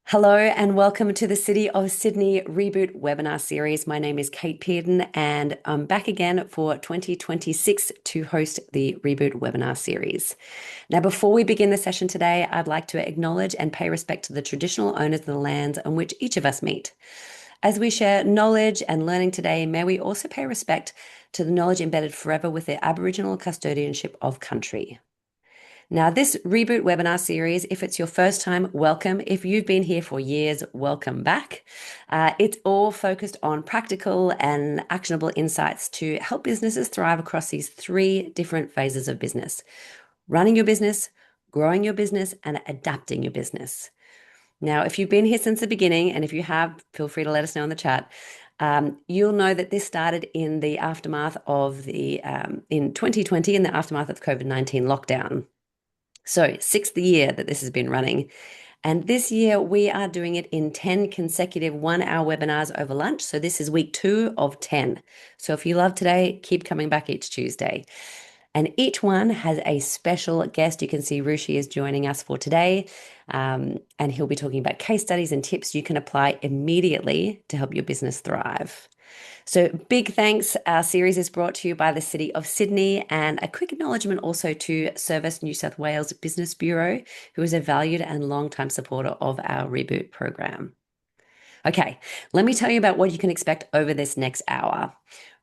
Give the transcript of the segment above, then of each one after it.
Hello and welcome to the City of Sydney Reboot webinar series. My name is Kate Pearden and I'm back again for 2026 to host the Reboot webinar series. Now, before we begin the session today, I'd like to acknowledge and pay respect to the traditional owners of the lands on which each of us meet. As we share knowledge and learning today, may we also pay respect to the knowledge embedded forever with the Aboriginal custodianship of country. Now, this Reboot webinar series, if it's your first time, welcome. If you've been here for years, welcome back. It's all focused on practical and actionable insights to help businesses thrive across these three different phases of business: running your business, growing your business, and adapting your business. Now, if you've been here since the beginning, and if you have, feel free to let us know in the chat. You'll know that this started in the aftermath of in 2020, in the aftermath of COVID-19 lockdown. So, sixth year that this has been running. And this year we are doing it in 10 consecutive 1 hour webinars over lunch. So this is week 2 of 10. So if you love today, keep coming back each Tuesday. And each one has a special guest. You can see Rushi is joining us for today. And he'll be talking about case studies and tips you can apply immediately to help your business thrive. So big thanks. Our series is brought to you by the City of Sydney, and a quick acknowledgement also to Service New South Wales Business Bureau, who is a valued and long-time supporter of our Reboot program. Okay, let me tell you about what you can expect over this next hour.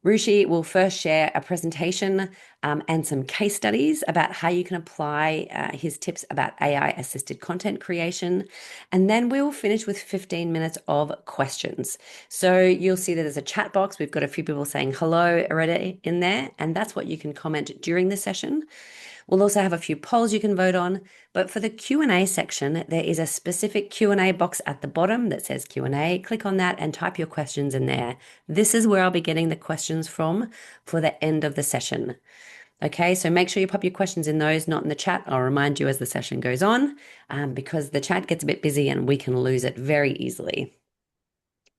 Rushi will first share a presentation and some case studies about how you can apply his tips about AI-assisted content creation. And then we will finish with 15 minutes of questions. So you'll see that there's a chat box. We've got a few people saying hello already in there, and that's what you can comment during the session. We'll also have a few polls you can vote on, but for the Q&A section, there is a specific Q&A box at the bottom that says Q&A. Click on that and type your questions in there. This is where I'll be getting the questions from for the end of the session. Okay, so make sure you pop your questions in those, not in the chat. I'll remind you as the session goes on, because the chat gets a bit busy and we can lose it very easily.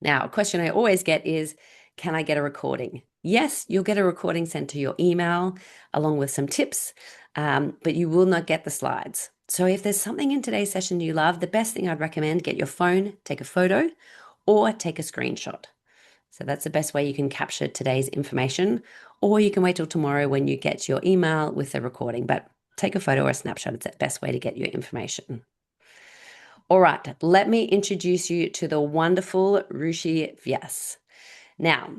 Now, a question I always get is, can I get a recording? Yes, you'll get a recording sent to your email along with some tips, but you will not get the slides. So if there's something in today's session you love, the best thing I'd recommend, get your phone, take a photo, or take a screenshot. So that's the best way you can capture today's information, or you can wait till tomorrow when you get your email with the recording, but take a photo or a snapshot. It's the best way to get your information. All right, let me introduce you to the wonderful Rushi Vyas. Now,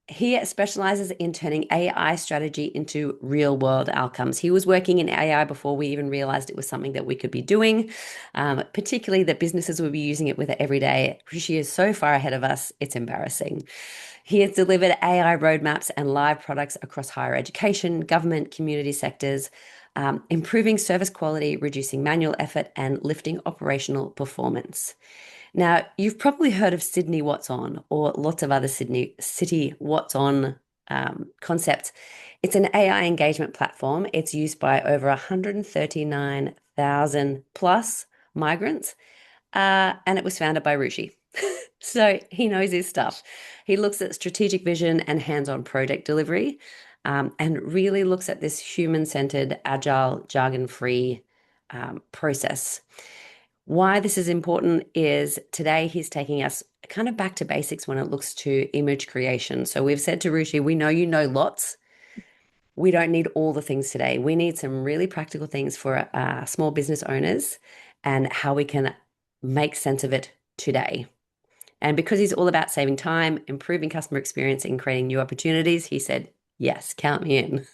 he specializes in turning AI strategy into real world outcomes. He was working in AI before we even realized it was something that we could be doing, particularly that businesses would be using it with it every day. Rushi is so far ahead of us, it's embarrassing. He has delivered AI roadmaps and live products across higher education, government, community sectors, improving service quality, reducing manual effort, and lifting operational performance. Now, you've probably heard of Sydney What's On or lots of other Sydney City What's On concepts. It's an AI engagement platform. It's used by over 139,000 plus migrants, and it was founded by Rushi. So he knows his stuff. He looks at strategic vision and hands-on project delivery, and really looks at this human-centered, agile, jargon-free process. Why this is important is today he's taking us kind of back to basics when it looks to image creation. So we've said to Rushi, we know you know lots. We don't need all the things today. We need some really practical things for small business owners and how we can make sense of it today. And because he's all about saving time, improving customer experience, and creating new opportunities, he said, yes, count me in.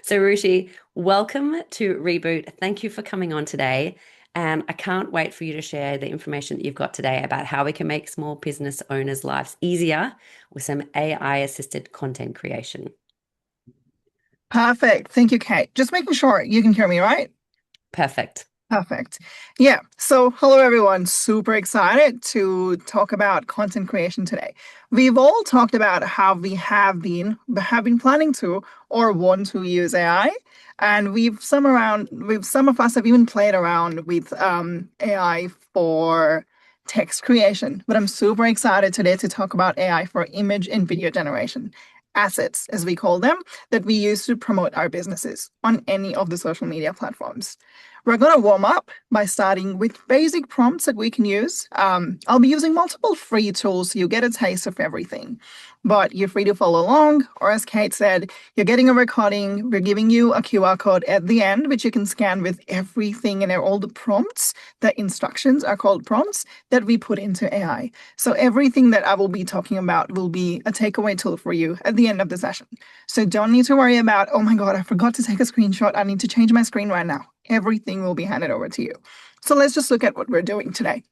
So Rushi, welcome to Reboot. Thank you for coming on today. And I can't wait for you to share the information that you've got today about how we can make small business owners' lives easier with some AI-assisted content creation. Perfect. Thank you, Kate. Just making sure you can hear me, right? Perfect. Perfect. Yeah. So, hello, everyone. Super excited to talk about content creation today. We've all talked about how we have been planning to or want to use AI, and some of us have even played around with AI for text creation. But I'm super excited today to talk about AI for image and video generation. Assets, as we call them, that we use to promote our businesses on any of the social media platforms. We're going to warm up by starting with basic prompts that we can use. I'll be using multiple free tools so you get a taste of everything. But you're free to follow along, or as Kate said, you're getting a recording. We're giving you a QR code at the end, which you can scan with everything and all the prompts. The instructions are called prompts that we put into AI. So everything that I will be talking about will be a takeaway tool for you at the end of the session. So don't need to worry about, oh my God, I forgot to take a screenshot. I need to change my screen right now. Everything will be handed over to you. So let's just look at what we're doing today.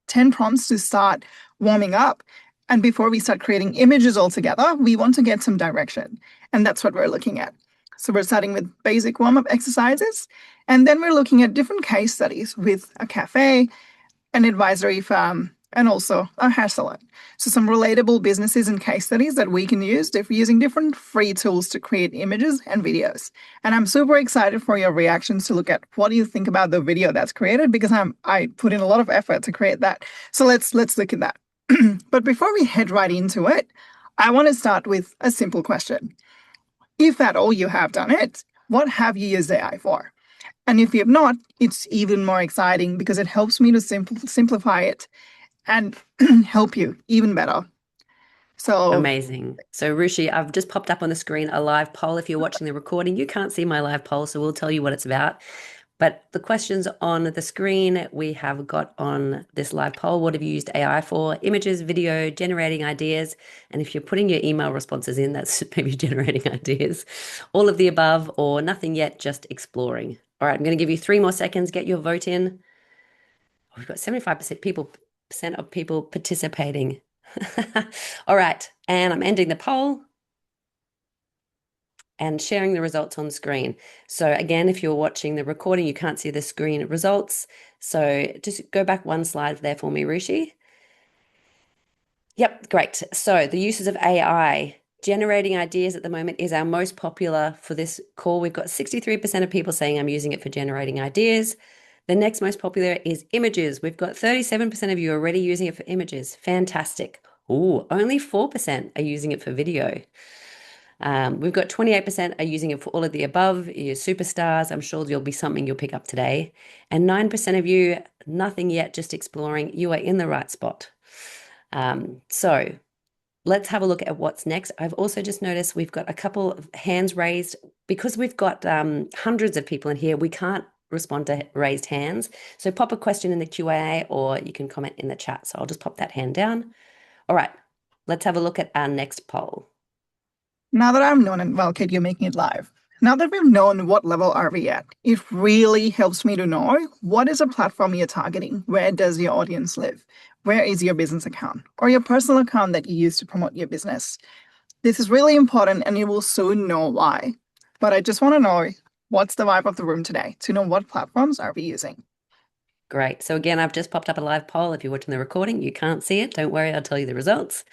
10 prompts to start warming up. And before we start creating images altogether, we want to get some direction. And that's what we're looking at. So we're starting with basic warm-up exercises. And then we're looking at different case studies with a cafe, an advisory firm, and also a hair salon. So some relatable businesses and case studies that we can use if we're using different free tools to create images and videos. And I'm super excited for your reactions to look at what do you think about the video that's created, because I put in a lot of effort to create that. So let's look at that. But before we head right into it, I want to start with a simple question. If at all you have done it, what have you used AI for? And if you have not, it's even more exciting because it helps me to simplify it and help you even better. So, Amazing. So, Rushi, I've just popped up on the screen a live poll. If you're watching the recording, you can't see my live poll, so we'll tell you what it's about. But the questions on the screen we have got on this live poll: what have you used AI for? Images, video, generating ideas. And if you're putting your email responses in, that's maybe generating ideas. All of the above, or nothing yet, just exploring. All right, I'm going to give you 3 more seconds. Get your vote in. Oh, we've got 75% percent of people participating. All right, and I'm ending the poll and sharing the results on screen. So again, if you're watching the recording, you can't see the screen results. So just go back one slide there for me, Rushi. Yep, great. So the uses of AI. Generating ideas at the moment is our most popular for this call. We've got 63% of people saying I'm using it for generating ideas. The next most popular is images. We've got 37% of you already using it for images. Fantastic. Oh, only 4% are using it for video. We've got 28% are using it for all of the above. You're superstars. I'm sure there'll be something you'll pick up today. And 9% of you, nothing yet, just exploring. You are in the right spot. So let's have a look at what's next. I've also just noticed we've got a couple of hands raised. Because we've got hundreds of people in here, we can't respond to raised hands. So pop a question in the Q&A or you can comment in the chat. So I'll just pop that hand down. All right, let's have a look at our next poll. now that I've known, and well, Kate, you're making it live. Now that we've known what level are we at, it really helps me to know what is a platform you're targeting. Where does your audience live? Where is your business account or your personal account that you use to promote your business? This is really important and you will soon know why. But I just want to know what's the vibe of the room today to know what platforms are we using. Great. So again, I've just popped up a live poll. If you're watching the recording, you can't see it. Don't worry, I'll tell you the results.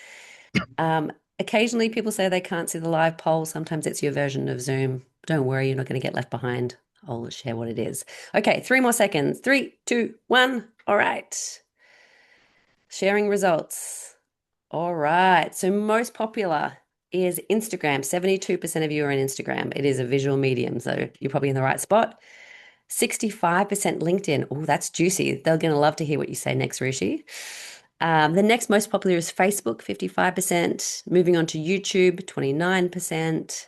Occasionally people say they can't see the live poll. Sometimes it's your version of Zoom. Don't worry, you're not going to get left behind. I'll share what it is. Okay, 3 more seconds. 3, 2, 1. All right. Sharing results. All right. So most popular is Instagram. 72% of you are in Instagram. It is a visual medium, so you're probably in the right spot. 65% LinkedIn. Oh, that's juicy. They're going to love to hear what you say next, Rushi. The next most popular is Facebook, 55%. Moving on to YouTube, 29%.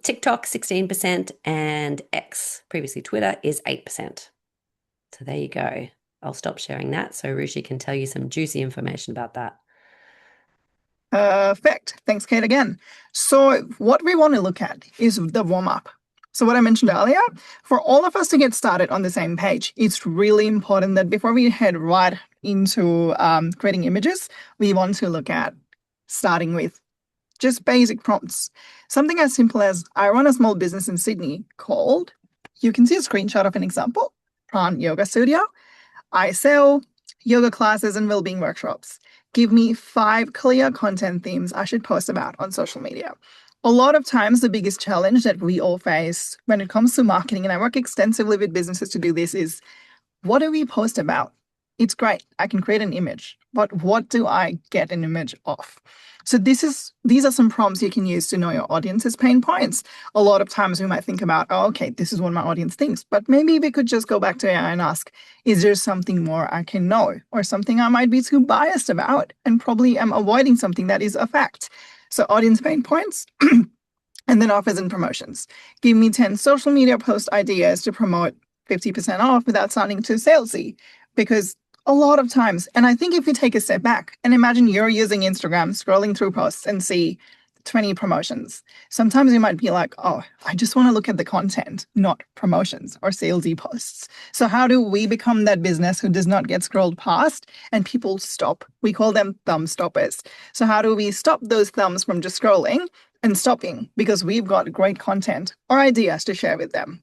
TikTok, 16%. And X, previously Twitter, is 8%. So there you go. I'll stop sharing that so Rushi can tell you some juicy information about that. Perfect. Thanks, Kate, again. So what we want to look at is the warm-up. So what I mentioned earlier, for all of us to get started on the same page, it's really important that before we head right into creating images, we want to look at starting with just basic prompts. Something as simple as I run a small business in Sydney called, you can see a screenshot of an example, Pran Yoga Studio. I sell yoga classes and well-being workshops. Give me 5 clear content themes I should post about on social media. A lot of times, the biggest challenge that we all face when it comes to marketing, and I work extensively with businesses to do this, is what do we post about? it's great. I can create an image, but what do I get an image of? So these are some prompts you can use to know your audience's pain points. A lot of times we might think about, oh, okay, this is what my audience thinks, but maybe we could just go back to AI and ask, is there something more I can know or something I might be too biased about and probably am avoiding something that is a fact? So audience pain points. And then offers and promotions. Give me 10 social media post ideas to promote 50% off without sounding too salesy. Because a lot of times, and I think if you take a step back and imagine you're using Instagram, scrolling through posts and see 20 promotions, sometimes you might be like, oh, I just want to look at the content, not promotions or salesy posts. So, how do we become that business who does not get scrolled past and people stop? We call them thumb stoppers. So, how do we stop those thumbs from just scrolling and stopping because we've got great content or ideas to share with them?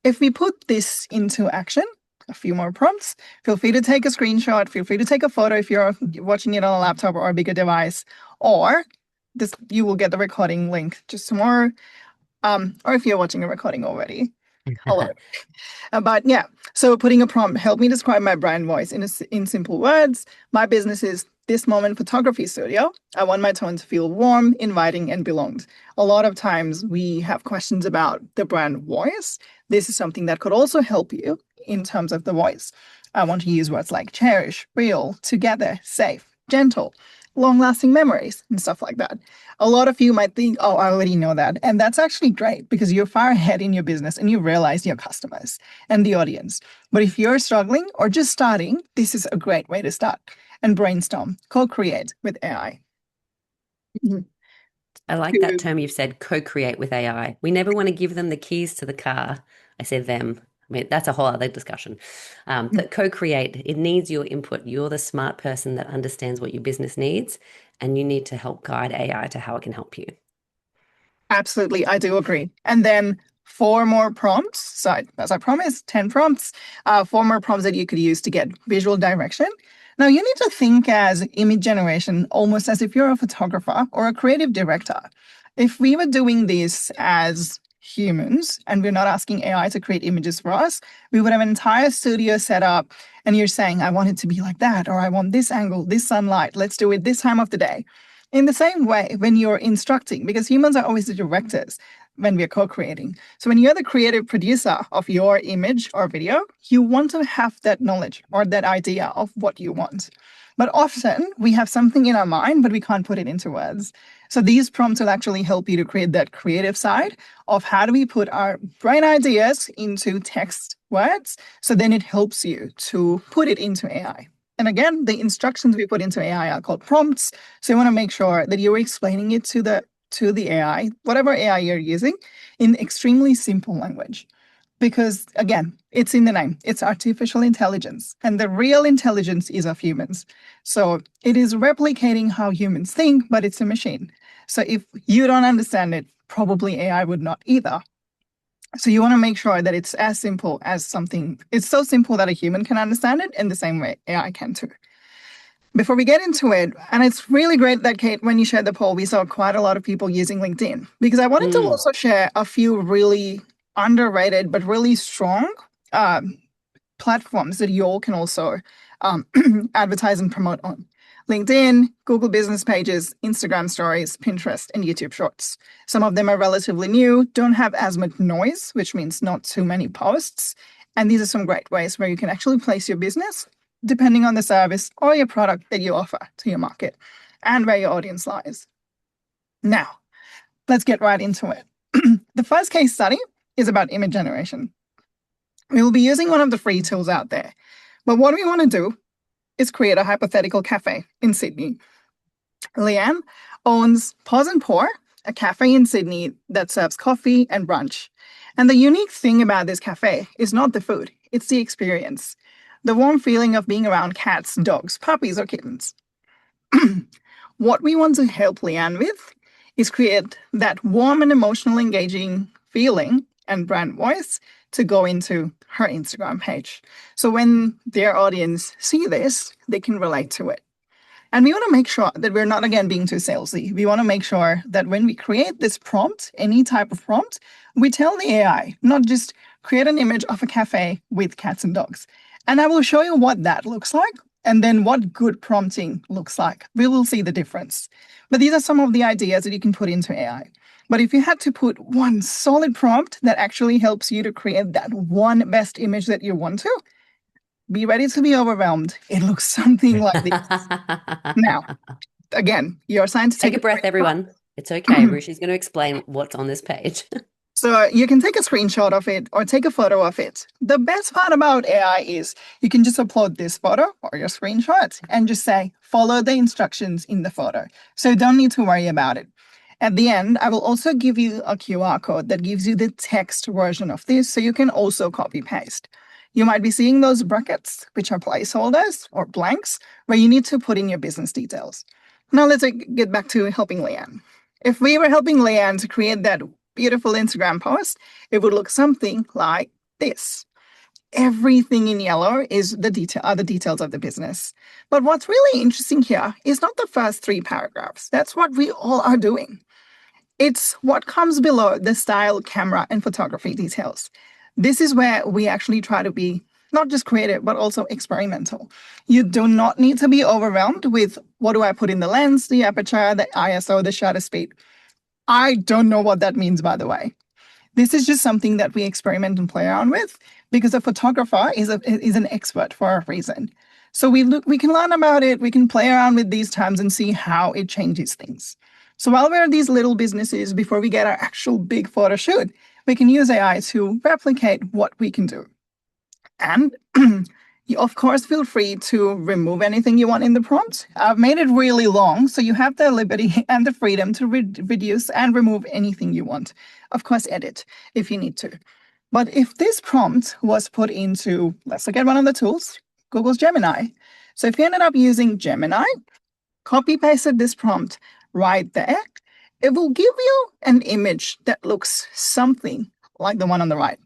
If we put this into action, a few more prompts, feel free to take a screenshot, feel free to take a photo if you're watching it on a laptop or a bigger device, or this you will get the recording link just tomorrow. Or if you're watching a recording already. Hello. But yeah, so putting a prompt, help me describe my brand voice in simple words. My business is this moment photography studio. I want my tone to feel warm, inviting, and belonged. A lot of times we have questions about the brand voice. This is something that could also help you in terms of the voice. I want to use words like cherish, real, together, safe, gentle, long-lasting memories, and stuff like that. A lot of you might think, oh, I already know that. And that's actually great because you're far ahead in your business and you realize your customers and the audience. But if you're struggling or just starting, this is a great way to start and brainstorm, co-create with AI. Mhm. I like that term you've said, co-create with AI. We never want to give them the keys to the car. I said them. I mean, that's a whole other discussion. But co-create, it needs your input. You're the smart person that understands what your business needs, and you need to help guide AI to how it can help you. Absolutely, I do agree. And then four more prompts. So, as I promised, 10 prompts, four more prompts that you could use to get visual direction. Now, you need to think as image generation almost as if you're a photographer or a creative director. If we were doing this as humans and we're not asking AI to create images for us, we would have an entire studio set up and you're saying, I want it to be like that, or I want this angle, this sunlight, let's do it this time of the day. In the same way, when you're instructing, because humans are always the directors when we're co-creating. So when you're the creative producer of your image or video, you want to have that knowledge or that idea of what you want. But often we have something in our mind, but we can't put it into words. So these prompts will actually help you to create that creative side of how do we put our brain ideas into text words. So then it helps you to put it into AI. And again, the instructions we put into AI are called prompts. So you want to make sure that you're explaining it to the AI, whatever AI you're using, in extremely simple language. Because again, it's in the name, it's artificial intelligence, and the real intelligence is of humans. So it is replicating how humans think, but it's a machine. So if you don't understand it, probably AI would not either. So you want to make sure that it's as simple as something, it's so simple that a human can understand it in the same way AI can too. Before we get into it, and it's really great that Kate, when you shared the poll, we saw quite a lot of people using LinkedIn because I wanted to Mm. also share a few really underrated but really strong platforms that you all can also advertise and promote on. LinkedIn, Google Business Pages, Instagram Stories, Pinterest, and YouTube Shorts. Some of them are relatively new, don't have as much noise, which means not too many posts. And these are some great ways where you can actually place your business depending on the service or your product that you offer to your market and where your audience lies. Now, let's get right into it. The first case study is about image generation. We will be using one of the free tools out there. But what we want to do is create a hypothetical cafe in Sydney. Leanne owns Pause and Pour, a cafe in Sydney that serves coffee and brunch. And the unique thing about this cafe is not the food, it's the experience. The warm feeling of being around cats, dogs, puppies, or kittens. What we want to help Leanne with is create that warm and emotional engaging feeling and brand voice to go into her Instagram page. So when their audience see this, they can relate to it. And we want to make sure that we're not, again, being too salesy. We want to make sure that when we create this prompt, any type of prompt, we tell the AI, not just create an image of a cafe with cats and dogs. And I will show you what that looks like and then what good prompting looks like. We will see the difference. But these are some of the ideas that you can put into AI. But if you had to put one solid prompt that actually helps you to create that one best image that you want to, be ready to be overwhelmed. It looks something like this. Now, again, you're assigned to Take take a a breath, everyone. It's okay. screenshot. Rushi's going to explain what's on this page. So you can take a screenshot of it or take a photo of it. The best part about AI is you can just upload this photo or your screenshot and just say, follow the instructions in the photo. So you don't need to worry about it. At the end, I will also give you a QR code that gives you the text version of this so you can also copy paste. You might be seeing those brackets, which are placeholders or blanks, where you need to put in your business details. Now let's get back to helping Leanne. If we were helping Leanne to create that beautiful Instagram post, it would look something like this. Everything in yellow is are the details of the business. But what's really interesting here is not the first 3 paragraphs. That's what we all are doing. It's what comes below the style, camera, and photography details. This is where we actually try to be not just creative, but also experimental. You do not need to be overwhelmed with what do I put in the lens, the aperture, the ISO, the shutter speed. I don't know what that means, by the way. This is just something that we experiment and play around with because a photographer is an expert for a reason. So we can learn about it, we can play around with these terms and see how it changes things. So while we're these little businesses, before we get our actual big photo shoot, we can use AI to replicate what we can do. And you, of course, feel free to remove anything you want in the prompt. I've made it really long, so you have the liberty and the freedom to reduce and remove anything you want. Of course, edit if you need to. But if this prompt was put into, let's look at one of the tools, Google's Gemini. So if you ended up using Gemini, copy pasted this prompt right there, it will give you an image that looks something like the one on the right.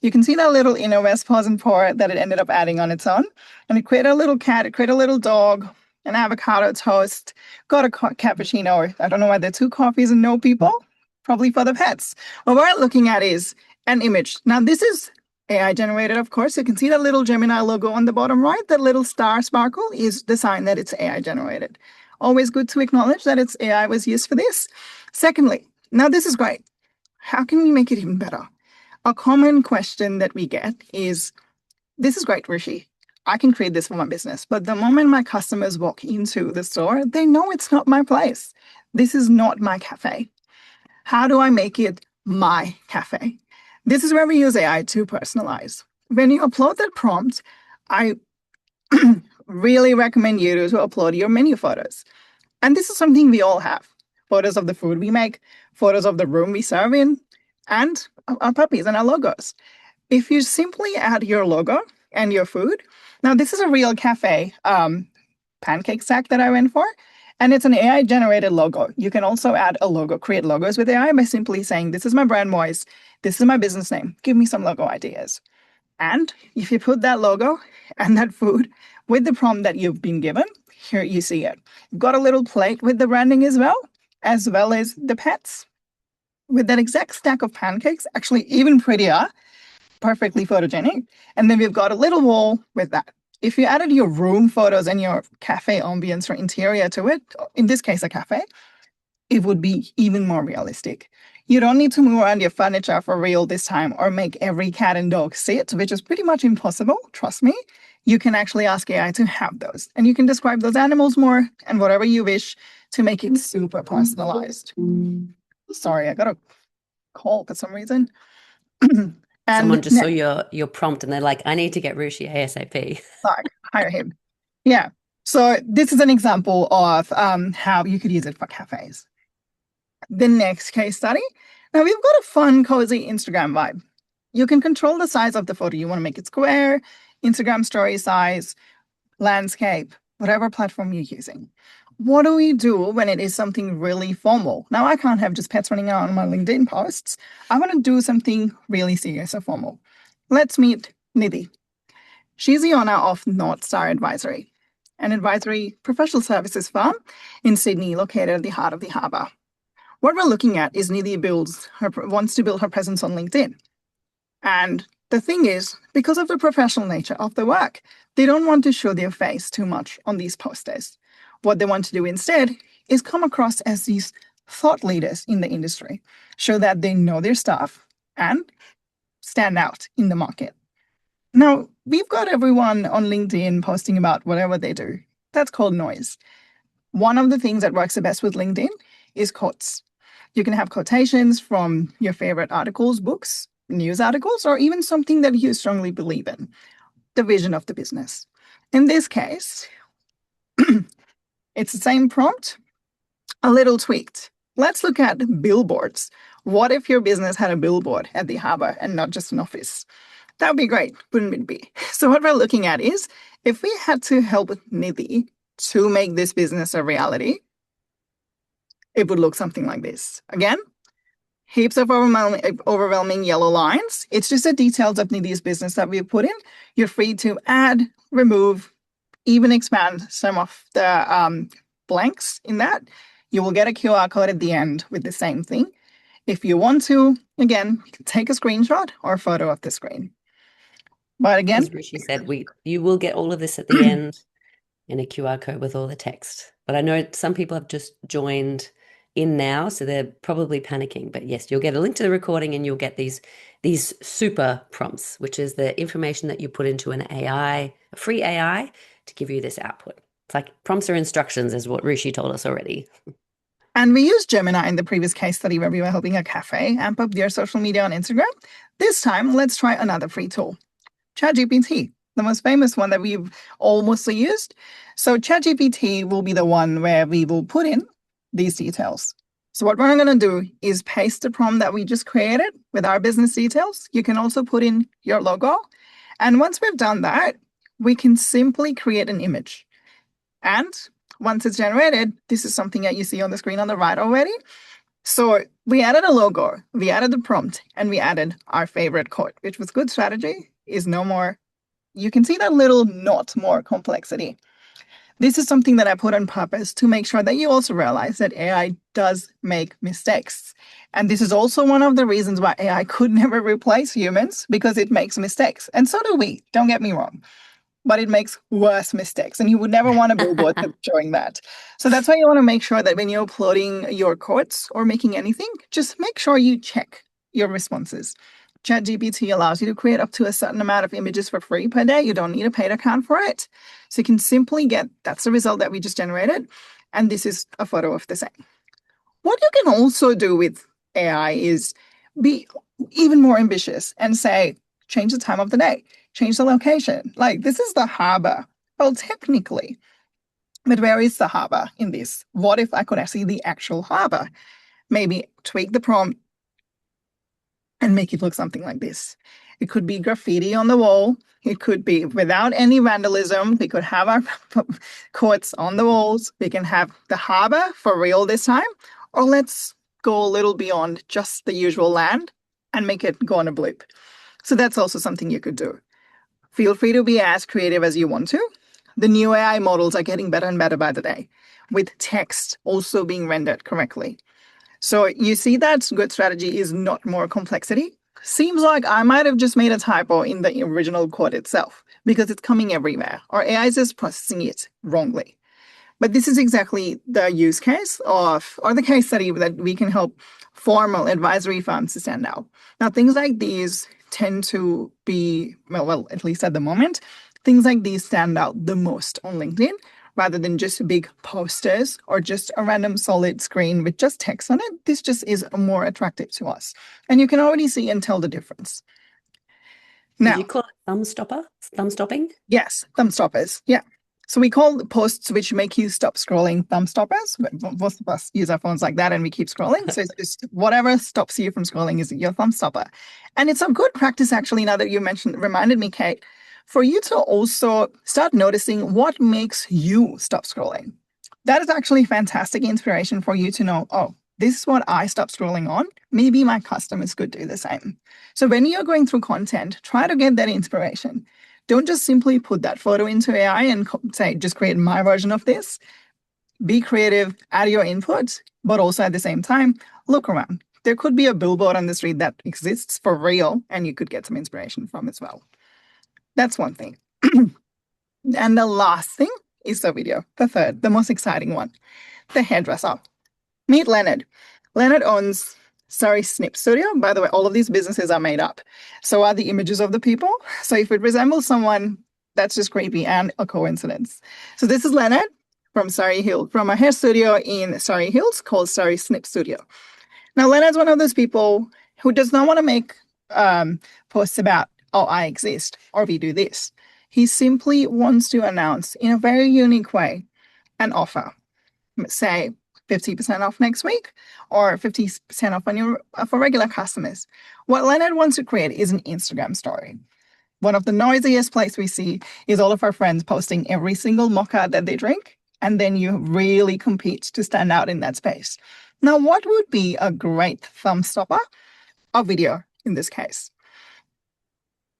You can see that little inner west pause and pour that it ended up adding on its own. And it created a little cat, it created a little dog, an avocado toast, got a cappuccino. I don't know why there are 2 coffees and no people. Probably for the pets. What we're looking at is an image. Now, this is AI generated, of course. You can see that little Gemini logo on the bottom right. That little star sparkle is the sign that it's AI generated. Always good to acknowledge that it's AI was used for this. Secondly, now this is great. How can we make it even better? A common question that we get is, this is great, Rushi. I can create this for my business. But the moment my customers walk into the store, they know it's not my place. This is not my cafe. How do I make it my cafe? This is where we use AI to personalize. When you upload that prompt, I really recommend you to upload your menu photos. And this is something we all have. Photos of the food we make, photos of the room we serve in, and our puppies and our logos. If you simply add your logo and your food, now this is a real cafe pancake stack that I went for, and it's an AI generated logo. You can also add a logo, create logos with AI by simply saying, this is my brand voice, this is my business name, give me some logo ideas. And if you put that logo and that food with the prompt that you've been given, here you see it. You've got a little plate with the branding as well as the pets. With that exact stack of pancakes, actually even prettier, perfectly photogenic. And then we've got a little wall with that. If you added your room photos and your cafe ambience or interior to it, in this case, a cafe, it would be even more realistic. You don't need to move around your furniture for real this time or make every cat and dog sit, which is pretty much impossible. Trust me. You can actually ask AI to have those. And you can describe those animals more and whatever you wish to make it super personalized. Sorry, I got a call for some reason. Someone And just saw your prompt and they're like, I need to get Rushi ASAP. like, hire him. Yeah. So this is an example of how you could use it for cafes. The next case study. Now we've got a fun, cozy Instagram vibe. You can control the size of the photo. You want to make it square, Instagram story size, landscape, whatever platform you're using. What do we do when it is something really formal? Now, I can't have just pets running around on my LinkedIn posts. I want to do something really serious or formal. Let's meet Nidhi. She's the owner of North Star Advisory, an advisory professional services firm in Sydney located at the heart of the harbour. What we're looking at is Nidhi wants to build her presence on LinkedIn. And The thing is, because of the professional nature of the work, they don't want to show their face too much on these posters. What they want to do instead is come across as these thought leaders in the industry, show that they know their stuff and stand out in the market. Now, we've got everyone on LinkedIn posting about whatever they do. That's called noise. One of the things that works the best with LinkedIn is quotes. You can have quotations from your favorite articles, books, news articles, or even something that you strongly believe in, the vision of the business. In this case, it's the same prompt, a little tweaked. Let's look at billboards. What if your business had a billboard at the harbor and not just an office? That would be great, wouldn't it be? So, what we're looking at is if we had to help Nidhi to make this business a reality, it would look something like this. Again, heaps of overwhelming yellow lines. It's just the details of Nidhi's business that we put in. You're free to add, remove, even expand some of the blanks in that. You will get a QR code at the end with the same thing. If you want to, again, take a screenshot or a photo of the screen. But again, As Rushi said, you will get all of this at the end in a QR code with all the text. But I know some people have just joined in now, so they're probably panicking. But yes, you'll get a link to the recording and you'll get these super prompts, which is the information that you put into an AI, a free AI, to give you this output. It's like prompts are instructions, is what Rushi told us already. and we used Gemini in the previous case study where we were helping a cafe amp up their social media on Instagram. This time, let's try another free tool, ChatGPT, the most famous one that we've all mostly used. So ChatGPT will be the one where we will put in these details. So what we're going to do is paste the prompt that we just created with our business details. You can also put in your logo. And once we've done that, we can simply create an image. And once it's generated, this is something that you see on the screen on the right already. So we added a logo, we added the prompt, and we added our favorite quote, which was good strategy is no more. You can see that little not more complexity. This is something that I put on purpose to make sure that you also realize that AI does make mistakes. And this is also one of the reasons why AI could never replace humans, because it makes mistakes. And so do we, don't get me wrong. But it makes worse mistakes. And you would never want a billboard showing that. So that's why you want to make sure that when you're uploading your quotes or making anything, just make sure you check your responses. ChatGPT allows you to create up to a certain amount of images for free per day. You don't need a paid account for it. So you can simply get, that's the result that we just generated. And this is a photo of the same. What you can also do with AI is be even more ambitious and say, change the time of the day, change the location. Like, this is the harbor. Well, technically, but where is the harbor in this? What if I could see the actual harbor? Maybe tweak the prompt and make it look something like this. It could be graffiti on the wall. It could be without any vandalism. We could have our quotes on the walls. We can have the harbor for real this time. Or let's go a little beyond just the usual land and make it go on a bloop. So that's also something you could do. Feel free to be as creative as you want to. The new AI models are getting better and better by the day, with text also being rendered correctly. So you see that good strategy is not more complexity. Seems like I might have just made a typo in the original code itself because it's coming everywhere, or AI is just processing it wrongly. But this is exactly the use case of, or the case study that we can help formal advisory firms to stand out. Now, things like these tend to be, well, at least at the moment, things like these stand out the most on LinkedIn rather than just big posters or just a random solid screen with just text on it. This just is more attractive to us. And you can already see and tell the difference. Did Now, you call it thumb stopper? Thumb stopping? yes, thumb stoppers. Yeah. So we call posts which make you stop scrolling thumb stoppers. Most of us use our phones like that and we keep scrolling. So it's just whatever stops you from scrolling is your thumb stopper. And it's a good practice, actually, now that you reminded me, Kate, for you to also start noticing what makes you stop scrolling. That is actually fantastic inspiration for you to know, oh, this is what I stop scrolling on. Maybe my customers could do the same. So when you're going through content, try to get that inspiration. Don't just simply put that photo into AI and say, just create my version of this. Be creative, add your input, but also at the same time, look around. there could be a billboard on the street that exists for real and you could get some inspiration from as well. That's one thing. And the last thing is the video, the third, the most exciting one, the hairdresser. Meet Leonard. Leonard owns Surrey Snip Studio. By the way, all of these businesses are made up. So are the images of the people. So if it resembles someone, that's just creepy and a coincidence. So this is Leonard from Surrey Hill, from a hair studio in Surrey Hills called Surrey Snip Studio. Now, Leonard's one of those people who does not want to make posts about, oh, I exist, or we do this. He simply wants to announce in a very unique way an offer. Say 50% off next week or 50% off on your for regular customers. What Leonard wants to create is an Instagram story. One of the noisiest places we see is all of our friends posting every single mocha that they drink, and then you really compete to stand out in that space. Now, what would be a great thumb stopper? A video in this case.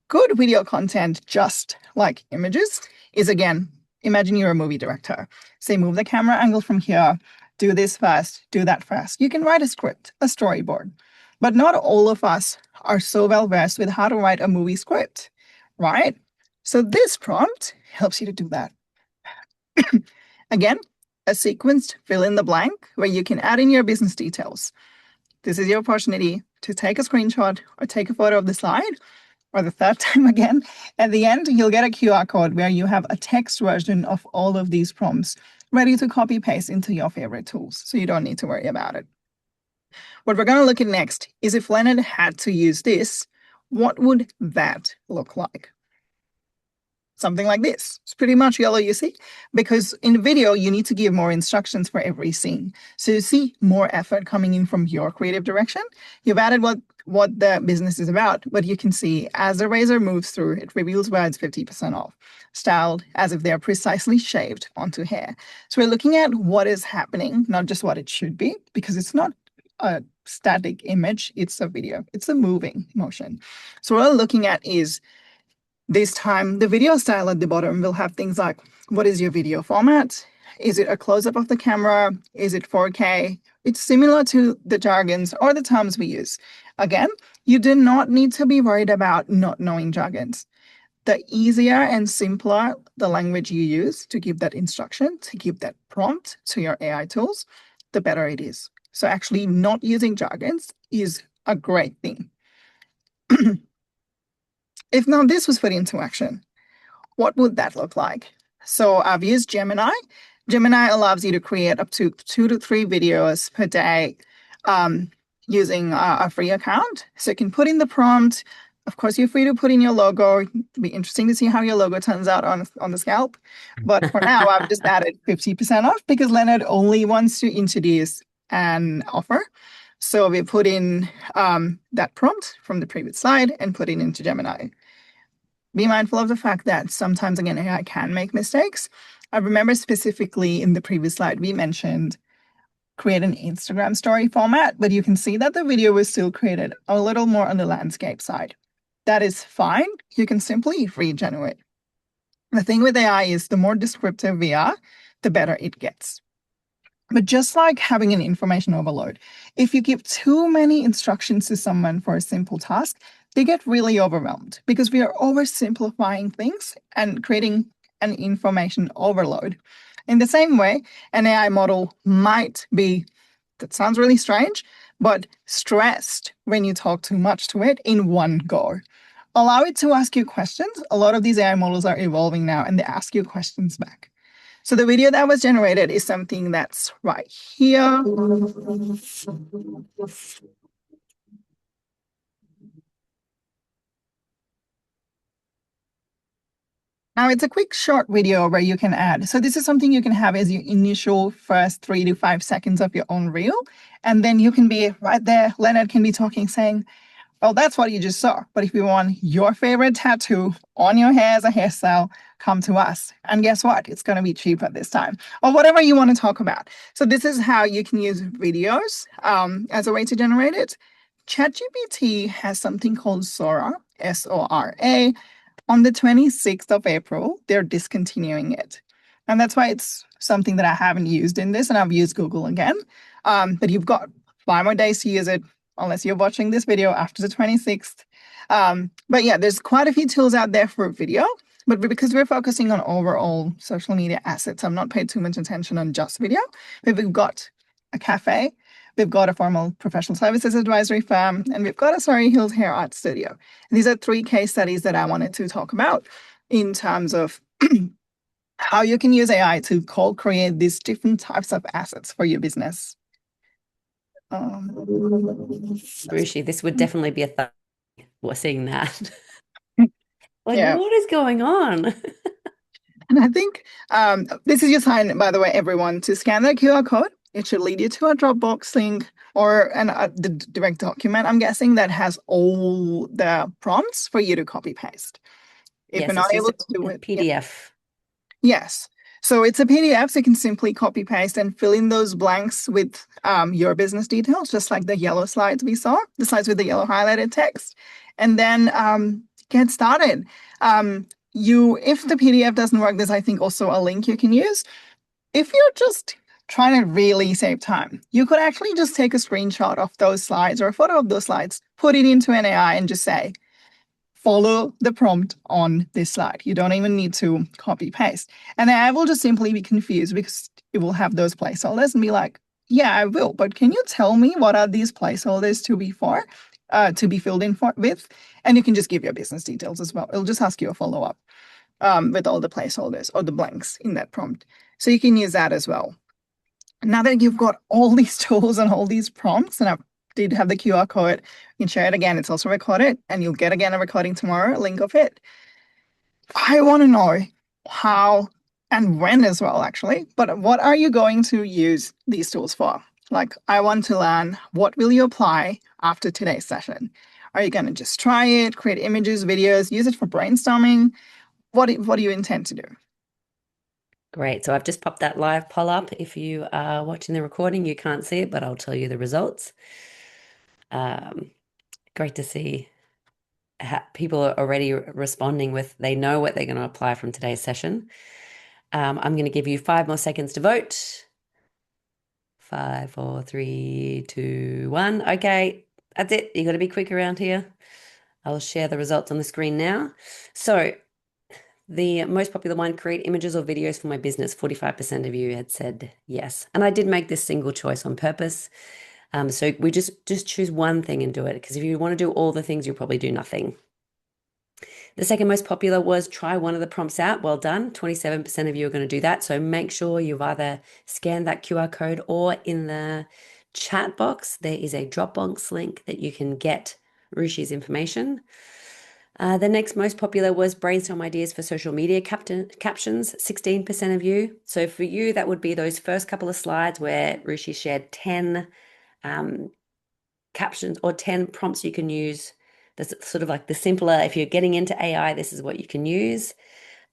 Good video content, just like images, is again, imagine you're a movie director. Say, move the camera angle from here, do this first, do that first. You can write a script, a storyboard. But not all of us are so well versed with how to write a movie script, right? So this prompt helps you to do that. Again, a sequenced fill in the blank where you can add in your business details. This is your opportunity to take a screenshot or take a photo of the slide, or the third time again. At the end, you'll get a QR code where you have a text version of all of these prompts ready to copy paste into your favorite tools, so you don't need to worry about it. What we're going to look at next is if Leonard had to use this, what would that look like? Something like this. It's pretty much yellow, you see, because in video, you need to give more instructions for every scene. So you see more effort coming in from your creative direction. You've added what the business is about, but you can see as the razor moves through, it reveals where it's 50% off, styled as if they're precisely shaved onto hair. So we're looking at what is happening, not just what it should be, because it's not a static image, it's a video, it's a moving motion. So what we're looking at is this time, the video style at the bottom will have things like, what is your video format? Is it a close-up of the camera? Is it 4K? It's similar to the jargons or the terms we use. Again, you do not need to be worried about not knowing jargons. The easier and simpler the language you use to give that instruction, to give that prompt to your AI tools, the better it is. So actually not using jargons is a great thing. If now this was put into action, what would that look like? So I've used Gemini. Gemini allows you to create up to 2 to 3 videos per day using a free account. So you can put in the prompt. Of course, you're free to put in your logo. It'll be interesting to see how your logo turns out on the scalp. But for now, I've just added 50% off because Leonard only wants to introduce an offer. So we put in that prompt from the previous slide and put it into Gemini. Be mindful of the fact that sometimes, again, AI can make mistakes. I remember specifically in the previous slide, we mentioned create an Instagram story format, but you can see that the video was still created a little more on the landscape side. That is fine. You can simply regenerate. The thing with AI is the more descriptive we are, the better it gets. But just like having an information overload, if you give too many instructions to someone for a simple task, they get really overwhelmed because we are oversimplifying things and creating an information overload. In the same way, an AI model might be, that sounds really strange, but stressed when you talk too much to it in one go. Allow it to ask you questions. A lot of these AI models are evolving now and they ask you questions back. So the video that was generated is something that's right here. Now it's a quick short video where you can add. So this is something you can have as your initial first 3 to 5 seconds of your own reel. And then you can be right there. Leonard can be talking, saying, well, that's what you just saw. But if you want your favorite tattoo on your hair as a hairstyle, come to us. And guess what? It's going to be cheaper this time, or whatever you want to talk about. So this is how you can use videos as a way to generate it. ChatGPT has something called Sora, Sora. On the 26th of April, they're discontinuing it. And that's why it's something that I haven't used in this, and I've used Google again. But you've got 5 more days to use it. unless you're watching this video after the 26th. But yeah, there's quite a few tools out there for video. But because we're focusing on overall social media assets, I've not paid too much attention on just video. But we've got a cafe, we've got a formal professional services advisory firm, and we've got a Surrey Hills hair art studio. These are three case studies that I wanted to talk about in terms of how you can use AI to co-create these different types of assets for your business. Um, Rushi, this would definitely be a thing. We're seeing that. Like, yeah, what is going on? and I think this is your sign, by the way, everyone, to scan that QR code. It should lead you to a Dropbox link or the direct document, I'm guessing, that has all the prompts for you to copy paste. If you're Yes, it's not just able to do a it, yeah. PDF. Yes. So it's a PDF, so you can simply copy paste and fill in those blanks with your business details, just like the yellow slides we saw, the slides with the yellow highlighted text, and then get started. If the PDF doesn't work, there's I think also a link you can use. If you're just trying to really save time, you could actually just take a screenshot of those slides or a photo of those slides, put it into an AI, and just say, follow the prompt on this slide. You don't even need to copy paste. And I will just simply be confused because it will have those placeholders and be like, yeah, I will, but can you tell me what are these placeholders to be for, to be filled in for with? And you can just give your business details as well. It'll just ask you a follow-up with all the placeholders or the blanks in that prompt. So you can use that as well. Now that you've got all these tools and all these prompts, and I did have the QR code, you can share it again. It's also recorded, and you'll get again a recording tomorrow, a link of it. I want to know how and when as well, actually. But what are you going to use these tools for? Like, I want to learn what will you apply after today's session? Are you going to just try it, create images, videos, use it for brainstorming? What do you intend to do? Great. So I've just popped that live poll up. If you are watching the recording, you can't see it, but I'll tell you the results. Um, Great to see people are already responding with they know what they're going to apply from today's session. I'm going to give you 5 more seconds to vote. 5, 4, 3, 2, 1. Okay, that's it. You got to be quick around here. I'll share the results on the screen now. So the most popular one, create images or videos for my business. 45% of you had said yes. And I did make this single choice on purpose. So we just choose one thing and do it. Because if you want to do all the things, you'll probably do nothing. The second most popular was try one of the prompts out. Well done. 27% of you are going to do that. So make sure you've either scanned that QR code or in the chat box, there is a Dropbox link that you can get Rushi's information. The next most popular was brainstorm ideas for social media captions, 16% of you. So for you, that would be those first couple of slides where Rushi shared 10 captions or 10 prompts you can use. That's sort of like the simpler, if you're getting into AI, this is what you can use.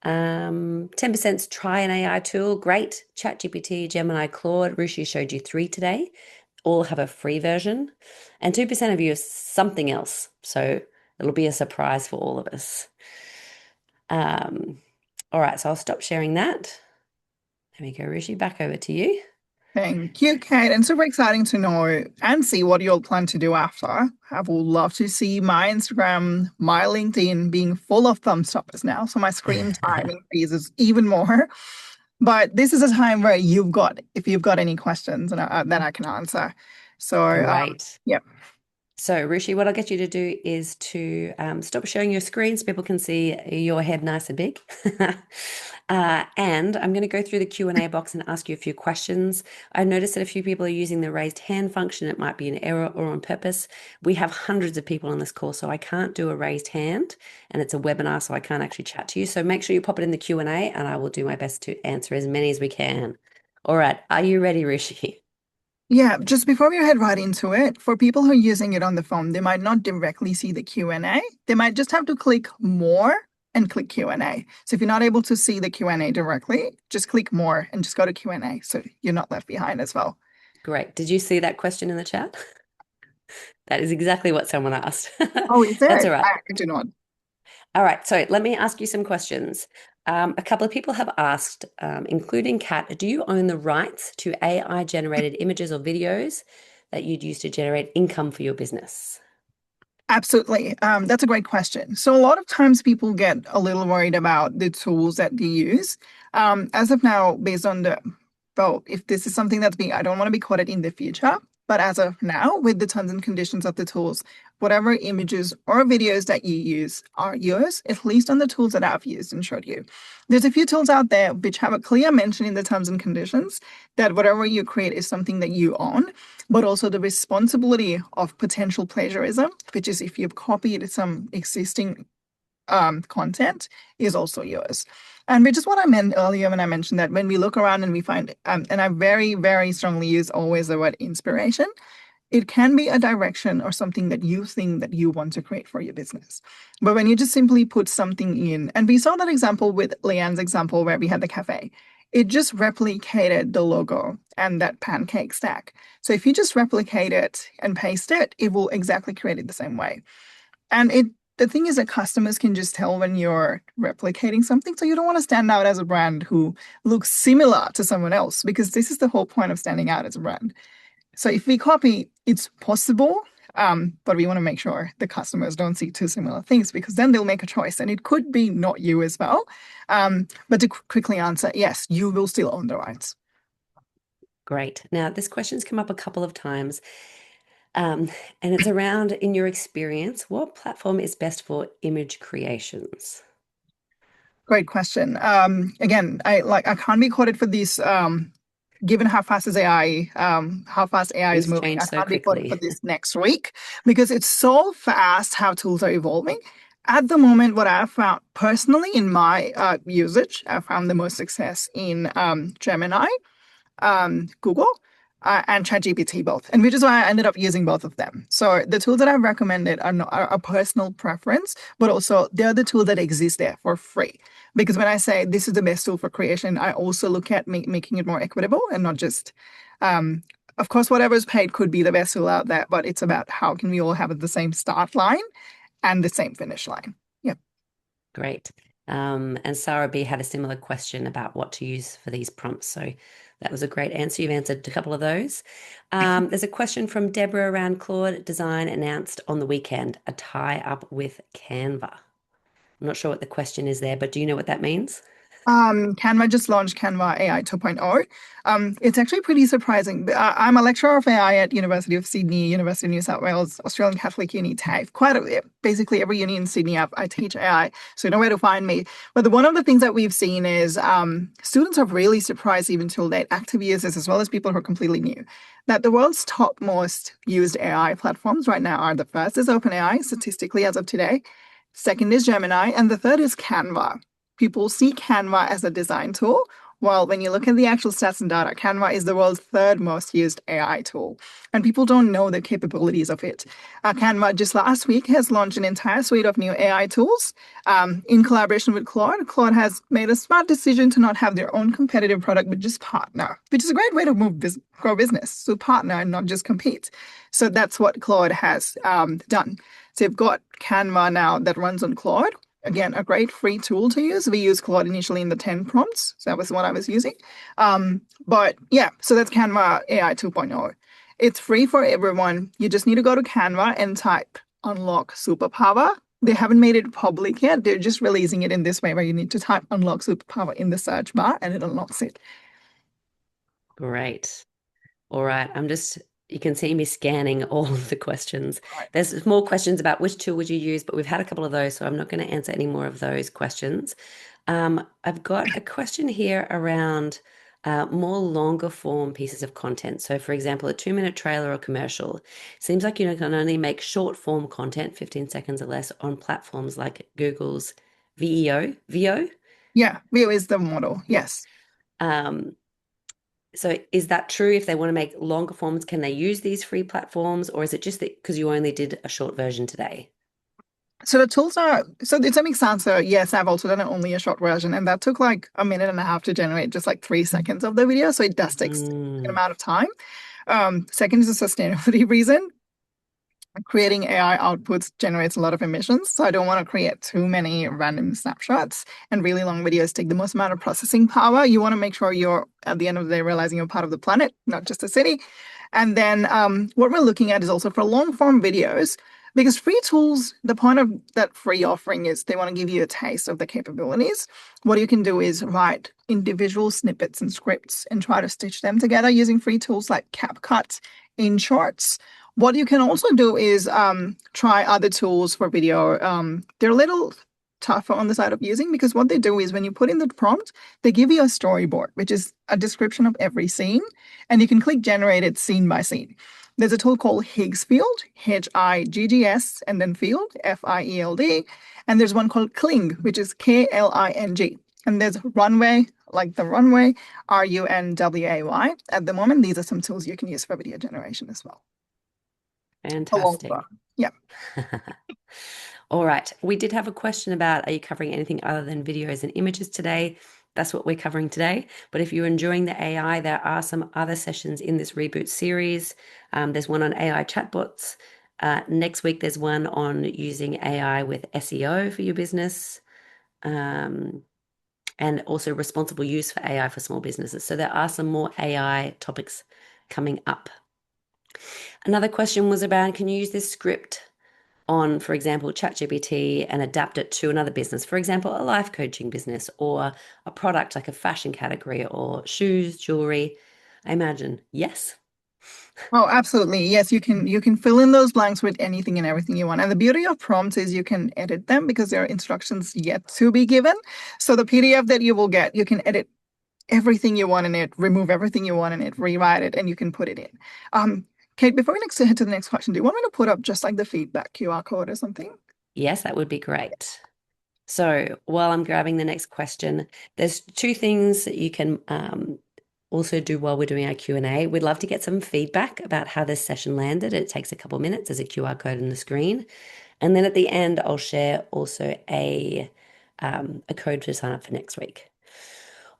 10% try an AI tool. Great. ChatGPT, Gemini, Claude. Rushi showed you 3 today. All have a free version. And 2% of you is something else. So it'll be a surprise for all of us. All right, so I'll stop sharing that. There we go, Rushi. Back over to you. Thank you, Kate. And super exciting to know and see what you'll plan to do after. I would love to see my Instagram, my LinkedIn being full of thumb stoppers now. So my screen time increases even more. But this is a time where if you've got any questions, and then I can answer. So, Great. yeah. So, Rushi, what I'll get you to do is to stop sharing your screen so people can see your head nice and big. And I'm going to go through the Q&A box and ask you a few questions. I noticed that a few people are using the raised hand function. It might be an error or on purpose. We have hundreds of people on this call, so I can't do a raised hand, and it's a webinar, so I can't actually chat to you. So make sure you pop it in the Q&A, and I will do my best to answer as many as we can. All right, are you ready, Rushi? Yeah, just before we head right into it, for people who are using it on the phone, they might not directly see the Q&A. They might just have to click more and click Q&A. So if you're not able to see the Q&A directly, just click more and just go to Q&A so you're not left behind as well. Great. Did you see that question in the chat? That is exactly what someone asked. Oh, is That's there? all right. I do not. All right. So let me ask you some questions. A couple of people have asked, including Kat, do you own the rights to AI generated images or videos that you'd use to generate income for your business? Absolutely. That's a great question. So, a lot of times people get a little worried about the tools that they use. As of now, based on well, if this is something that's being, I don't want to be quoted in the future, but as of now, with the terms and conditions of the tools, whatever images or videos that you use are yours, at least on the tools that I've used and showed you. There's a few tools out there which have a clear mention in the terms and conditions that whatever you create is something that you own, but also the responsibility of potential plagiarism, which is if you've copied some existing content, is also yours. And which is what I meant earlier when I mentioned that when we look around and we find, and I very, very strongly use always the word inspiration, it can be a direction or something that you think that you want to create for your business. But when you just simply put something in, and we saw that example with Leanne's example where we had the cafe, it just replicated the logo and that pancake stack. So if you just replicate it and paste it, it will exactly create it the same way. And the thing is that customers can just tell when you're replicating something. So you don't want to stand out as a brand who looks similar to someone else, because this is the whole point of standing out as a brand. So if we copy, it's possible, but we want to make sure the customers don't see two similar things, because then they'll make a choice and it could be not you as well. But to quickly answer, yes, you will still own the rights. Great. Now, this question's come up a couple of times, um, and it's around, in your experience, what platform is best for image creations? Great question. Again, I can't be quoted for this. Given how fast is AI, how fast AI is Things moving, change I so can't be quoted for quickly. this next week because it's so fast how tools are evolving. At the moment, what I've found personally in my usage, I found the most success in Gemini, Google, and ChatGPT both, and which is why I ended up using both of them. So the tools that I've recommended are, not, are a personal preference, but also they're the tools that exist there for free. Because when I say this is the best tool for creation, I also look at making it more equitable and not just, of course, whatever's paid could be the best tool out there, but it's about how can we all have the same start line and the same finish line. Yep. Great. And Sarah B had a similar question about what to use for these prompts. So that was a great answer. You've answered a couple of those. There's a question from Deborah around Claude Design announced on the weekend a tie up with Canva. I'm not sure what the question is there, but do you know what that means? Canva just launched Canva AI 2.0. It's actually pretty surprising. I'm a lecturer of AI at University of Sydney, University of New South Wales, Australian Catholic Uni, TAFE. Basically every uni in Sydney, I teach AI, so you know where to find me. But one of the things that we've seen is students are really surprised, even till date, active users as well as people who are completely new, that the world's top most used AI platforms right now are the first is OpenAI, statistically as of today. Second is Gemini, and the third is Canva. People see Canva as a design tool, while when you look at the actual stats and data, Canva is the world's third most used AI tool. And people don't know the capabilities of it. Canva just last week has launched an entire suite of new AI tools in collaboration with Claude. Claude has made a smart decision to not have their own competitive product, but just partner, which is a great way to grow business. So partner and not just compete. So that's what Claude has done. So you've got Canva now that runs on Claude. Again, a great free tool to use. We used Claude initially in the 10 prompts. So that was what I was using. But yeah, so that's Canva AI 2.0. It's free for everyone. You just need to go to Canva and type unlock superpower. They haven't made it public yet. They're just releasing it in this way where you need to type unlock superpower in the search bar and it unlocks it. Great. All right. You can see me scanning all of the questions. Right. There's more questions about which tool would you use, but we've had a couple of those, so I'm not going to answer any more of those questions. I've got a question here around more longer form pieces of content. So, for example, a 2-minute trailer or commercial. Seems like you can only make short form content, 15 seconds or less, on platforms like Google's VO. Yeah, Veo is the model. Yes. Um, So is that true? If they want to make longer forms, can they use these free platforms, or is it just that because you only did a short version today? So the tools are, so it's a mixed answer. Yes, I've also done only a short version, and that took like a minute and a half to generate just like 3 seconds of the video. So it does take an Mm, amount of time. Second is a sustainability reason. Creating AI outputs generates a lot of emissions. So I don't want to create too many random snapshots, and really long videos take the most amount of processing power. You want to make sure you're at the end of the day realizing you're part of the planet, not just a city. And then what we're looking at is also for long form videos, because free tools, the point of that free offering is they want to give you a taste of the capabilities. What you can do is write individual snippets and scripts and try to stitch them together using free tools like CapCut, InShorts. What you can also do is try other tools for video. They're a little tougher on the side of using because what they do is when you put in the prompt, they give you a storyboard, which is a description of every scene, and you can click generate it scene by scene. There's a tool called Higgsfield, Higgs, and then Field, Field. And there's one called Kling, which is Kling. And there's Runway, like the runway, Runway. At the moment, these are some tools you can use for video generation as well. Along the Fantastic. yeah. All right. We did have a question about, are you covering anything other than videos and images today? That's what we're covering today. But if you're enjoying the AI, there are some other sessions in this reboot series. There's one on AI chatbots. Next week, there's one on using AI with SEO for your business, and also responsible use for AI for small businesses. So there are some more AI topics coming up. Another question was about, can you use this script on, for example, ChatGPT and adapt it to another business, for example, a life coaching business or a product like a fashion category or shoes, jewelry? I imagine yes. Oh, absolutely. Yes, you can fill in those blanks with anything and everything you want. And the beauty of prompts is you can edit them because there are instructions yet to be given. So the PDF that you will get, you can edit everything you want in it, remove everything you want in it, rewrite it, and you can put it in. Kate, before we next head to the next question, do you want me to put up just like the feedback QR code or something? Yes, that would be great. So while I'm grabbing the next question, there's two things that you can also do while we're doing our Q&A. We'd love to get some feedback about how this session landed. It takes a couple of minutes. There's a QR code on the screen. And then at the end, I'll share also a code to sign up for next week.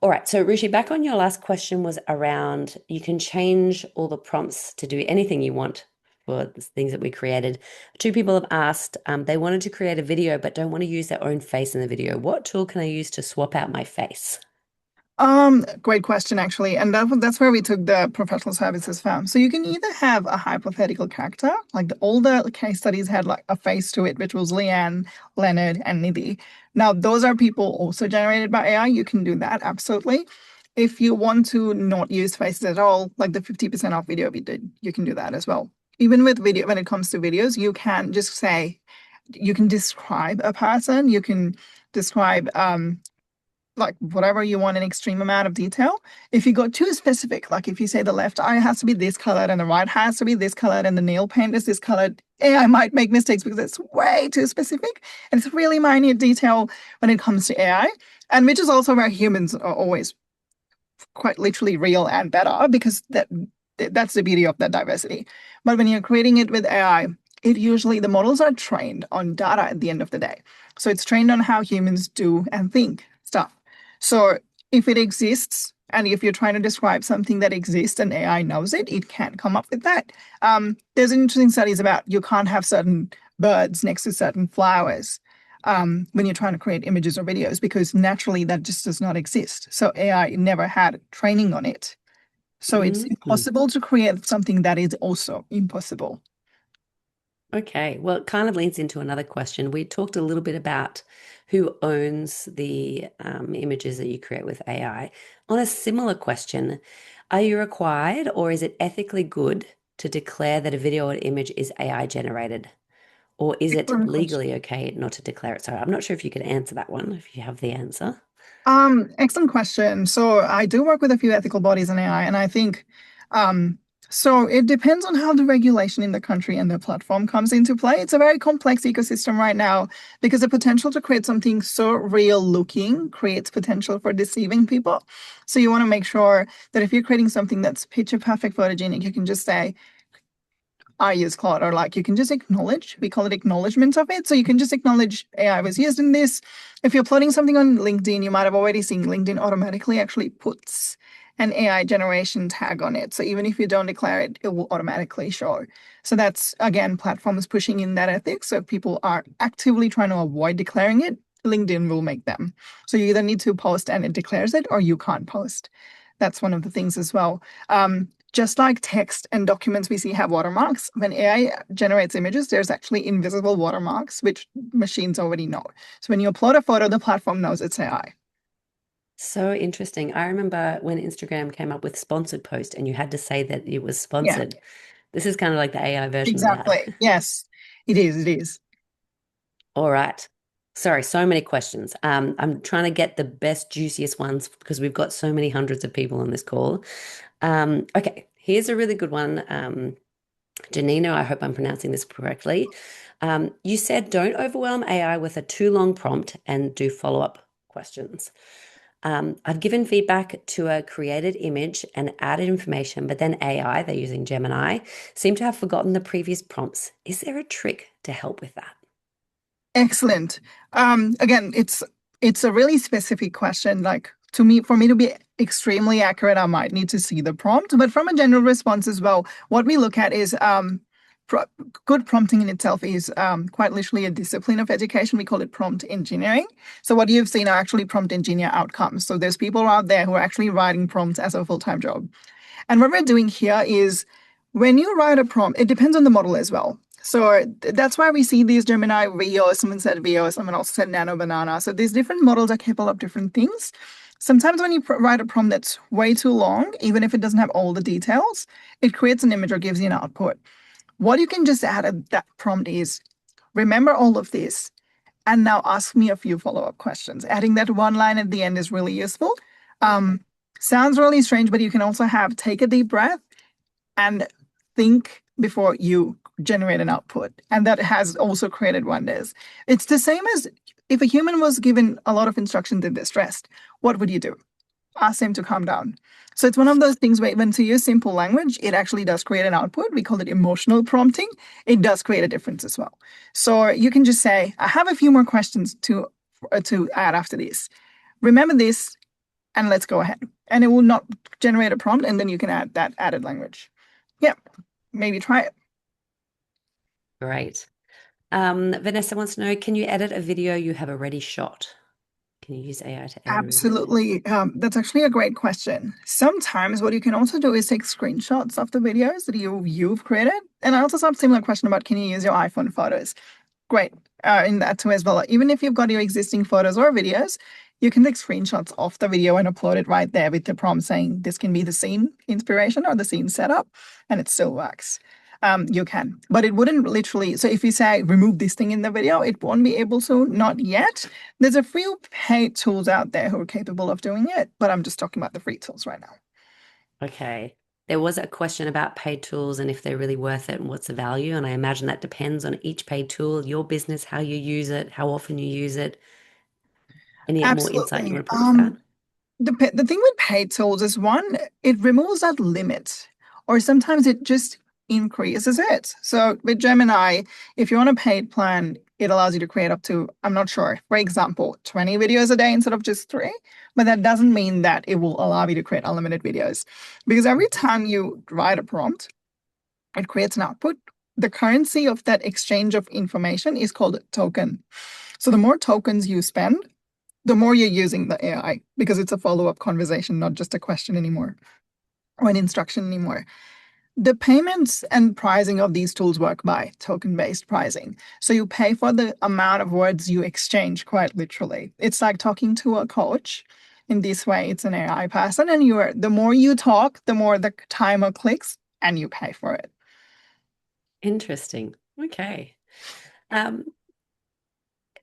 All right, so Rushi, back on your last question was around you can change all the prompts to do anything you want for the things that we created. Two people have asked, they wanted to create a video but don't want to use their own face in the video. What tool can I use to swap out my face? Great question, actually. And that's where we took the professional services from. So you can either have a hypothetical character, like the older case studies had like a face to it, which was Leanne, Leonard, and Nidhi. Now, those are people also generated by AI. You can do that, absolutely. If you want to not use faces at all, like the 50% off video we did, you can do that as well. Even with video, when it comes to videos, you can just say, you can describe a person, you can describe like whatever you want in extreme amount of detail. If you go too specific, like if you say the left eye has to be this colored and the right has to be this colored and the nail paint is this colored, AI might make mistakes because it's way too specific and it's really minute detail when it comes to AI. And which is also where humans are always quite literally real and better because that's the beauty of that diversity. But when you're creating it with AI, it usually the models are trained on data at the end of the day. So it's trained on how humans do and think stuff. So if it exists, and if you're trying to describe something that exists and AI knows it, it can come up with that. There's interesting studies about you can't have certain birds next to certain flowers when you're trying to create images or videos because naturally that just does not exist. So AI never had training on it. So it's Mhm. impossible to create something that is also impossible. Okay, well, it kind of leads into another question. We talked a little bit about who owns the images that you create with AI. On a similar question, are you required or is it ethically good to declare that a video or image is AI generated? Or is it Excellent question. legally okay not to declare it? So I'm not sure if you could answer that one, if you have the answer. Excellent question. So I do work with a few ethical bodies in AI, and I think so it depends on how the regulation in the country and the platform comes into play. It's a very complex ecosystem right now because the potential to create something so real looking creates potential for deceiving people. So you want to make sure that if you're creating something that's picture perfect photogenic, you can just say, I use Claude, or like you can just acknowledge, we call it acknowledgement of it. So you can just acknowledge AI was used in this. If you're plotting something on LinkedIn, you might have already seen LinkedIn automatically actually puts an AI generation tag on it. So even if you don't declare it, it will automatically show. So that's again, platforms pushing in that ethics. So if people are actively trying to avoid declaring it, LinkedIn will make them. So you either need to post and it declares it or you can't post. That's one of the things as well. just like text and documents we see have watermarks, when AI generates images, there's actually invisible watermarks, which machines already know. So when you upload a photo, the platform knows it's AI. So interesting. I remember when Instagram came up with sponsored post and you had to say that it was Yeah, sponsored. This is kind of like the AI version of that. exactly. Yes, it is. It is. All right. Sorry, so many questions. I'm trying to get the best, juiciest ones because we've got so many hundreds of people on this call. Okay, here's a really good one. Janino, I hope I'm pronouncing this correctly. You said don't overwhelm AI with a too long prompt and do follow-up questions. I've given feedback to a created image and added information, but then AI, they're using Gemini, seem to have forgotten the previous prompts. Is there a trick to help with that? Excellent. Again, it's a really specific question. Like to me, for me to be extremely accurate, I might need to see the prompt. But from a general response as well, what we look at is pro good prompting in itself is quite literally a discipline of education. We call it prompt engineering. So what you've seen are actually prompt engineer outcomes. So there's people out there who are actually writing prompts as a full-time job. And what we're doing here is when you write a prompt, it depends on the model as well. So that's why we see these Gemini Rio, someone said Vio, someone else said Nano Banana. So these different models are capable of different things. Sometimes when you write a prompt that's way too long, even if it doesn't have all the details, it creates an image or gives you an output. What you can just add at that prompt is remember all of this and now ask me a few follow-up questions. Adding that one line at the end is really useful. Um, Sounds really strange, but you can also have take a deep breath and think before you generate an output. And that has also created wonders. It's the same as if a human was given a lot of instructions and they're stressed, what would you do? Ask them to calm down. So it's one of those things where when to use simple language, it actually does create an output. We call it emotional prompting. It does create a difference as well. So you can just say, I have a few more questions to add after this. Remember this, and let's go ahead. And it will not generate a prompt, and then you can add that added language. Yeah, maybe try it. Great. Vanessa wants to know, can you edit a video you have already shot? Can you use AI to edit a video? Absolutely. That's actually a great question. Sometimes what you can also do is take screenshots of the videos that you've created. And I also saw a similar question about can you use your iPhone photos? Great. In that too as well. Even if you've got your existing photos or videos, you can take screenshots of the video and upload it right there with the prompt saying this can be the scene inspiration or the scene setup, and it still works. You can, but it wouldn't literally. So if you say remove this thing in the video, it won't be able to. Not yet. There's a few paid tools out there who are capable of doing it, but I'm just talking about the free tools right now. Okay. There was a question about paid tools and if they're really worth it and what's the value. And I imagine that depends on each paid tool, your business, how you use it, how often you use it. Any more insight you Absolutely. want to put into that? The thing with paid tools is one, it removes that limit, or sometimes it just increases it. So with Gemini, if you're on a paid plan, it allows you to create up to, I'm not sure, for example, 20 videos a day instead of just three. But that doesn't mean that it will allow you to create unlimited videos. Because every time you write a prompt, it creates an output. The currency of that exchange of information is called a token. So the more tokens you spend, the more you're using the AI because it's a follow-up conversation, not just a question anymore or an instruction anymore. The payments and pricing of these tools work by token-based pricing. So you pay for the amount of words you exchange, quite literally. It's like talking to a coach. In this way, it's an AI person, and the more you talk, the more the timer clicks, and you pay for it. Interesting. Okay. Um,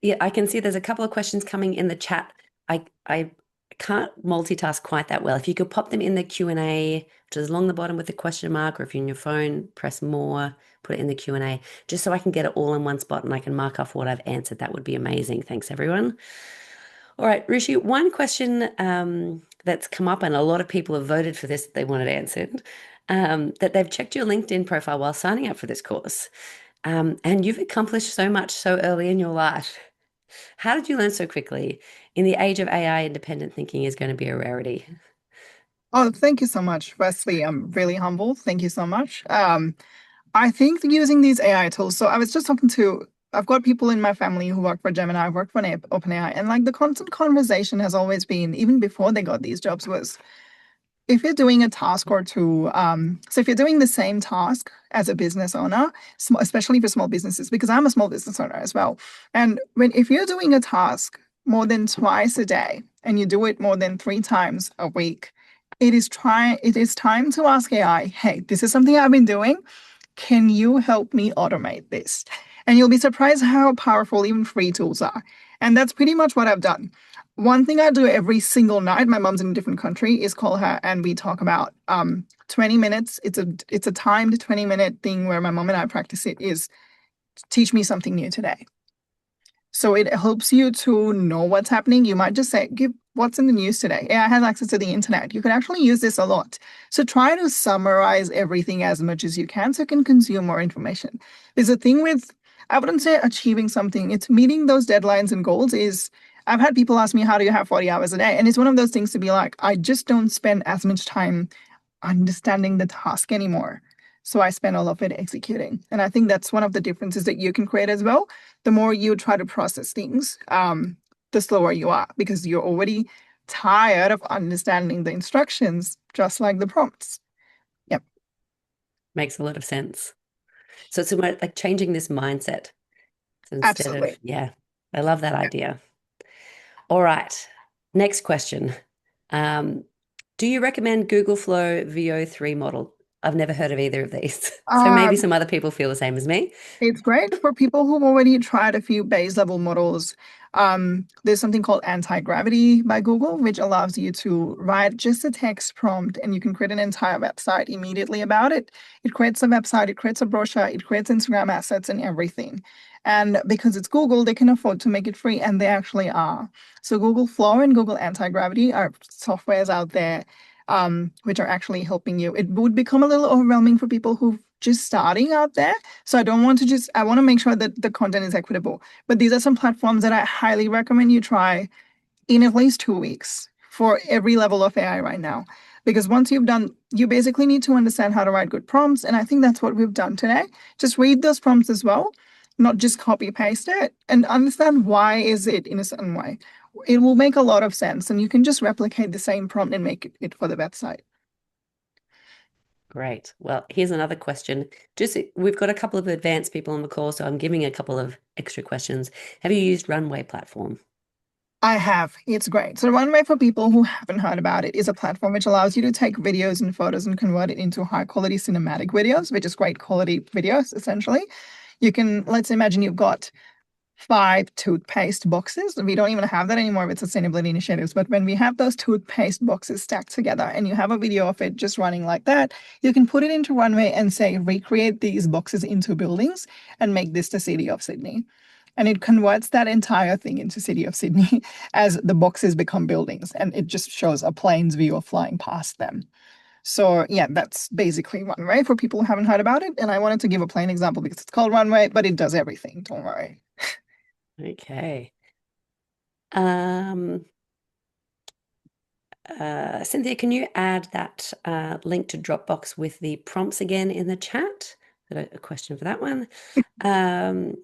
yeah, I can see there's a couple of questions coming in the chat. I can't multitask quite that well. If you could pop them in the Q&A, which is along the bottom with the question mark, or if you're on your phone, press more, put it in the Q&A, just so I can get it all in one spot and I can mark off what I've answered. That would be amazing. Thanks, everyone. All right, Rushi, one question that's come up, and a lot of people have voted for this, they wanted answered, that they've checked your LinkedIn profile while signing up for this course. And you've accomplished so much so early in your life. How did you learn so quickly? In the age of AI, independent thinking is going to be a rarity. Oh, thank you so much, Wesley. I'm really humble. Thank you so much. I think using these AI tools. So I was just talking to, I've got people in my family who work for Gemini, I've worked for OpenAI, and like the constant conversation has always been, even before they got these jobs, was if you're doing a task or two, so if you're doing the same task as a business owner, especially for small businesses, because I'm a small business owner as well, and if you're doing a task more than twice a day and you do it more than 3 times a week, it is time to ask AI, hey, this is something I've been doing. Can you help me automate this? And you'll be surprised how powerful even free tools are. And that's pretty much what I've done. One thing I do every single night, my mom's in a different country, is call her and we talk about 20 minutes. It's a timed 20-minute thing where my mom and I practice it is teach me something new today. So it helps you to know what's happening. You might just say, give what's in the news today. AI has access to the internet. You can actually use this a lot. So try to summarize everything as much as you can so you can consume more information. There's a thing with, I wouldn't say achieving something, it's meeting those deadlines and goals is I've had people ask me, how do you have 40 hours a day? And it's one of those things to be like, I just don't spend as much time understanding the task anymore. So I spend all of it executing. And I think that's one of the differences that you can create as well. The more you try to process things, the slower you are because you're already tired of understanding the instructions, just like the prompts. Yep, Makes a lot of sense. So it's about like changing this mindset. So instead of, absolutely. yeah, I love that idea. All right. Next question. Um, do you recommend Google Flow VO3 model? I've never heard of either of these. So maybe Um, some other people feel the same as me. It's great for people who've already tried a few base level models. There's something called anti-gravity by Google, which allows you to write just a text prompt and you can create an entire website immediately about it. It creates a website, it creates a brochure, it creates Instagram assets and everything. And because it's Google, they can afford to make it free, and they actually are. So Google Flow and Google Anti-Gravity are softwares out there which are actually helping you. It would become a little overwhelming for people who just starting out there. So I don't want to just, I want to make sure that the content is equitable. But these are some platforms that I highly recommend you try in at least 2 weeks for every level of AI right now. Because once you've done, you basically need to understand how to write good prompts. And I think that's what we've done today. Just read those prompts as well, not just copy paste it and understand why is it in a certain way. It will make a lot of sense. And you can just replicate the same prompt and make it for the website. Great. Well, here's another question. Just we've got a couple of advanced people on the call, so I'm giving a couple of extra questions. Have you used Runway platform? I have. It's great. So Runway, for people who haven't heard about it, is a platform which allows you to take videos and photos and convert it into high quality cinematic videos, which is great quality videos, essentially. You can, let's imagine you've got 5 toothpaste boxes. We don't even have that anymore with sustainability initiatives. But when we have those toothpaste boxes stacked together and you have a video of it just running like that, you can put it into Runway and say, recreate these boxes into buildings and make this the city of Sydney. And it converts that entire thing into City of Sydney as the boxes become buildings. And it just shows a plane's view of flying past them. So yeah, that's basically Runway for people who haven't heard about it. And I wanted to give a plain example because it's called Runway, but it does everything. Don't worry. Okay. Um, Cynthia, can you add that link to Dropbox with the prompts again in the chat? Got a question for that one. Um,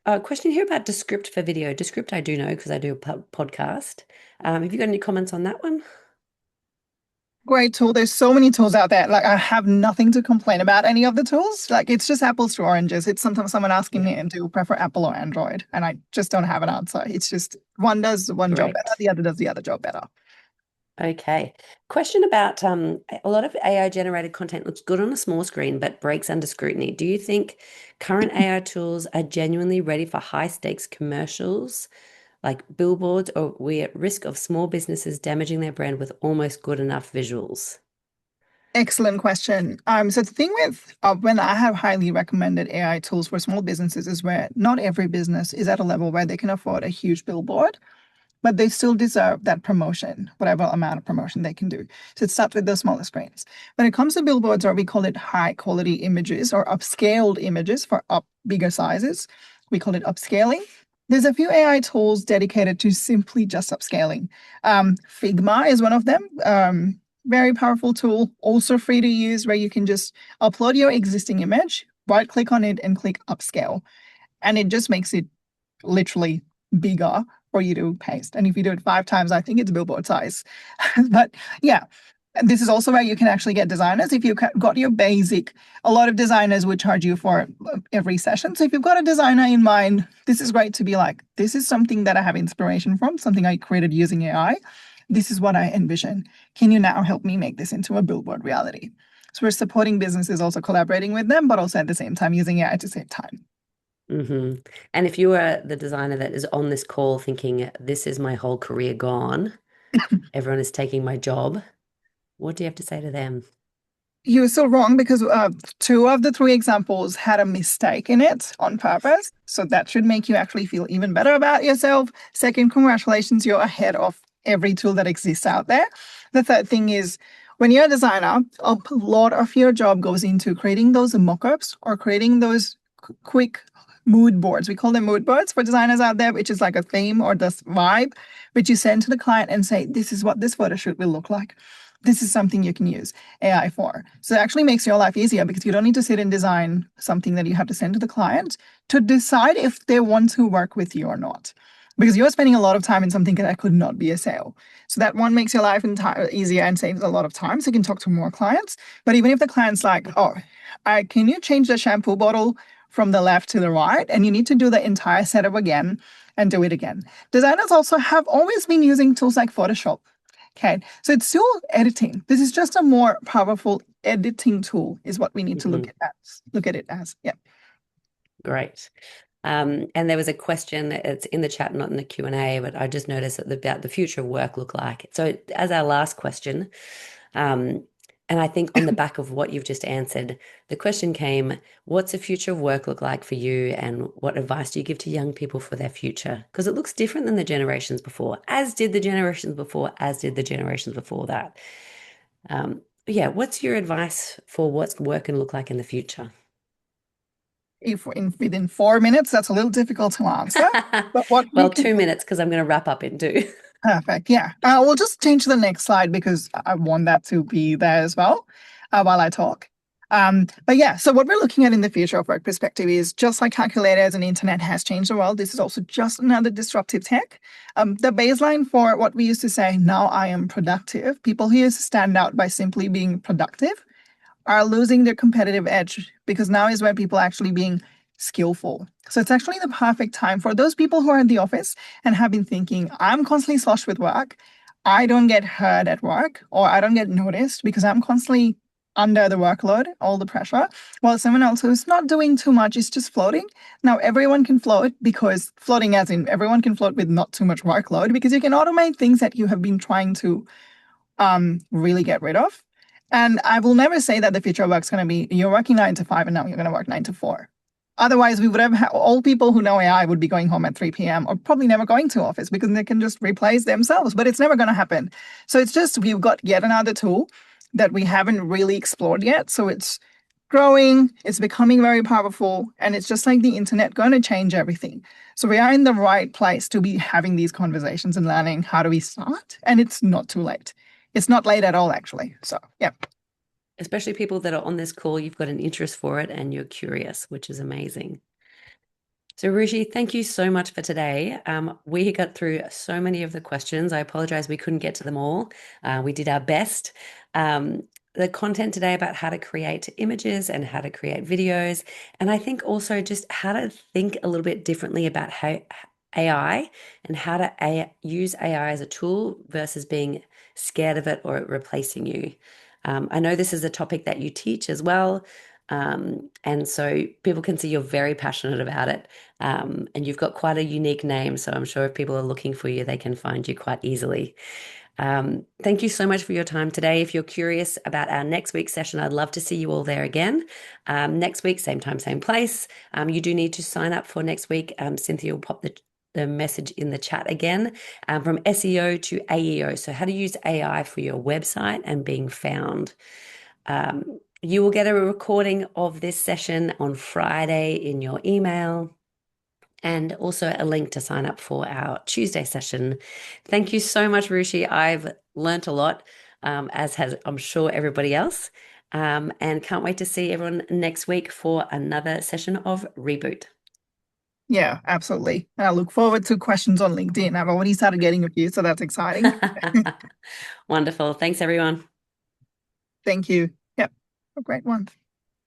a question here about Descript for video. Descript I do know because I do a podcast. Have you got any comments on that one? Great tool. There's so many tools out there. Like I have nothing to complain about any of the tools. Like it's just apples to oranges. It's sometimes someone asking Yeah, me, do you prefer Apple or Android? And I just don't have an answer. It's just one does one job better, great. the other does the other job better. Okay. Question about a lot of AI generated content looks good on a small screen but breaks under scrutiny. Do you think current AI tools are genuinely ready for high stakes commercials like billboards, or are we at risk of small businesses damaging their brand with almost good enough visuals? Excellent question. So the thing with when I have highly recommended AI tools for small businesses is where not every business is at a level where they can afford a huge billboard, but they still deserve that promotion, whatever amount of promotion they can do. So it starts with the smaller screens. When it comes to billboards, or we call it high quality images or upscaled images for bigger sizes, we call it upscaling. There's a few AI tools dedicated to simply just upscaling. Figma is one of them. Very powerful tool, also free to use, where you can just upload your existing image, right click on it, and click upscale. And it just makes it literally bigger or you do paste. And if you do it 5 times, I think it's billboard size. But yeah, this is also where you can actually get designers. If you've got your basic, a lot of designers would charge you for every session. So if you've got a designer in mind, this is great to be like, this is something that I have inspiration from, something I created using AI. This is what I envision. Can you now help me make this into a billboard reality? So we're supporting businesses, also collaborating with them, but also at the same time using AI to save time. Hmm. And if you are the designer that is on this call thinking, this is my whole career gone, everyone is taking my job, what do you have to say to them? You're so wrong because two of the three examples had a mistake in it on purpose. So that should make you actually feel even better about yourself. Second, congratulations, you're ahead of every tool that exists out there. The third thing is when you're a designer, a lot of your job goes into creating those mock-ups or creating those quick mood boards. We call them mood boards for designers out there, which is like a theme or this vibe, which you send to the client and say, this is what this photo shoot will look like. This is something you can use AI for. So it actually makes your life easier because you don't need to sit and design something that you have to send to the client to decide if they want to work with you or not. Because you're spending a lot of time in something that could not be a sale. So that one makes your life easier and saves a lot of time. So you can talk to more clients. But even if the client's like, oh, can you change the shampoo bottle from the left to the right? And you need to do the entire setup again and do it again. Designers also have always been using tools like Photoshop. Okay, so it's still editing. This is just a more powerful editing tool, is what we need to Mhm. look at it as. Yeah. Great. And there was a question, it's in the chat, not in the Q&A, but I just noticed that about the future of work look like. So as our last question, um, and I think on the back of what you've just answered, the question came, what's the future of work look like for you and what advice do you give to young people for their future? Because it looks different than the generations before, as did the generations before, as did the generations before that. Yeah, what's your advice for what's work can look like in the future? If within 4 minutes, that's a little difficult to answer. But what we Well, can 2 minutes because I'm going to wrap up in two. Perfect. Yeah. We'll just change to the next slide because I want that to be there as well while I talk. But yeah, so what we're looking at in the future of work perspective is just like calculators and internet has changed the world, this is also just another disruptive tech. The baseline for what we used to say, now I am productive, people who used to stand out by simply being productive are losing their competitive edge because now is where people are actually being skillful. So it's actually the perfect time for those people who are in the office and have been thinking, I'm constantly slushed with work. I don't get heard at work or I don't get noticed because I'm constantly under the workload, all the pressure, while someone else who's not doing too much is just floating. Now, everyone can float because floating, as in everyone can float with not too much workload because you can automate things that you have been trying to really get rid of. And I will never say that the future of work is going to be you're working 9 to 5 and now you're going to work 9 to 4. Otherwise, we would have all people who know AI would be going home at 3 p.m. or probably never going to office because they can just replace themselves. But it's never going to happen. So it's just we've got yet another tool that we haven't really explored yet. So it's growing, it's becoming very powerful, and it's just like the internet going to change everything. So we are in the right place to be having these conversations and learning how do we start, and it's not too late. It's not late at all, actually. So yeah. Especially people that are on this call, you've got an interest for it and you're curious, which is amazing. So, Rushi, thank you so much for today. We got through so many of the questions. I apologize we couldn't get to them all. We did our best. The content today about how to create images and how to create videos, and I think also just how to think a little bit differently about how AI and how to use AI as a tool versus being scared of it or it replacing you. I know this is a topic that you teach as well. And so people can see you're very passionate about it. And you've got quite a unique name. So I'm sure if people are looking for you, they can find you quite easily. Thank you so much for your time today. If you're curious about our next week's session, I'd love to see you all there again. Next week, same time, same place. You do need to sign up for next week. Cynthia will pop the message in the chat again, from SEO to AEO. So, how to use AI for your website and being found. You will get a recording of this session on Friday in your email and also a link to sign up for our Tuesday session. Thank you so much, Rushi. I've learnt a lot, as has, I'm sure, everybody else. And can't wait to see everyone next week for another session of Reboot. Yeah, absolutely. And I look forward to questions on LinkedIn. I've already started getting a few, so that's exciting. Wonderful. Thanks, everyone. Thank you. Yep. A great one.